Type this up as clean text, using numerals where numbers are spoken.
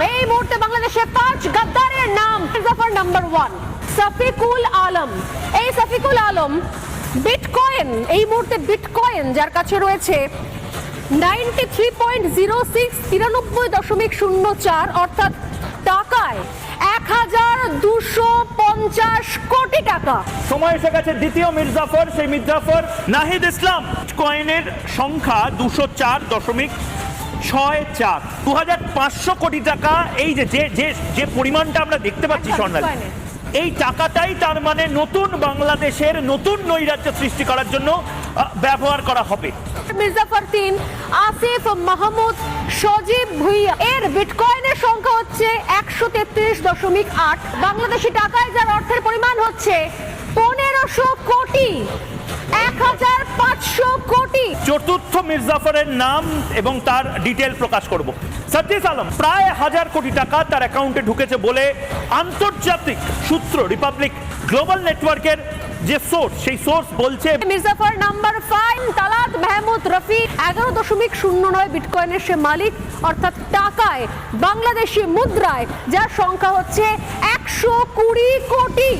এই মুহূর্তে বাংলাদেশে 5 গাদ্দারের নাম। মির্জাফর নাম্বার 1 সাফিকুল আলম। এই সাফিকুল আলম বিটকয়েন, এই মুহূর্তে বিটকয়েন যার কাছে রয়েছে 93.06 93.04 অর্থাৎ টাকায় 1250 কোটি টাকা। সময় এসে গেছে দ্বিতীয় মির্জাফর, সেই মির্জাফর নাহিদ ইসলাম। কয়েনের সংখ্যা 204.64, 2500 কোটি টাকা। এই যে যে পরিমাণটা আমরা দেখতে পাচ্ছি স্বর্ণালী, এই টাকাটাই তার মানে নতুন বাংলাদেশের নতুন নৈরাজ্য সৃষ্টি করার জন্য ব্যবহার করা হবে। মির্জাফর 3 আসিফ মাহমুদ সজীব ভুইয়া। এর বিটকয়েনের সংখ্যা হচ্ছে 133.8, বাংলাদেশি টাকায় যার অর্থের পরিমাণ হচ্ছে 1500 কোটি, 1500 কোটি। চতুর্থ মির্জাফরের নাম এবং তার ডিটেল প্রকাশ করব। সাজ্জিদ আলম প্রায় 1000 কোটি টাকা তার অ্যাকাউন্টে ঢুকেছে বলে আন্তর্জাতিক সূত্র রিপাবলিক গ্লোবাল নেটওয়ার্কের যে সোর্স, সেই সোর্স বলছে। মির্জাফর নাম্বার 5 তালাত মাহমুদ রফি 11.09 বিটকয়েনের সে মালিক, অর্থাৎ টাকায় বাংলাদেশি মুদ্রায় যার সংখ্যা হচ্ছে 120 কোটি।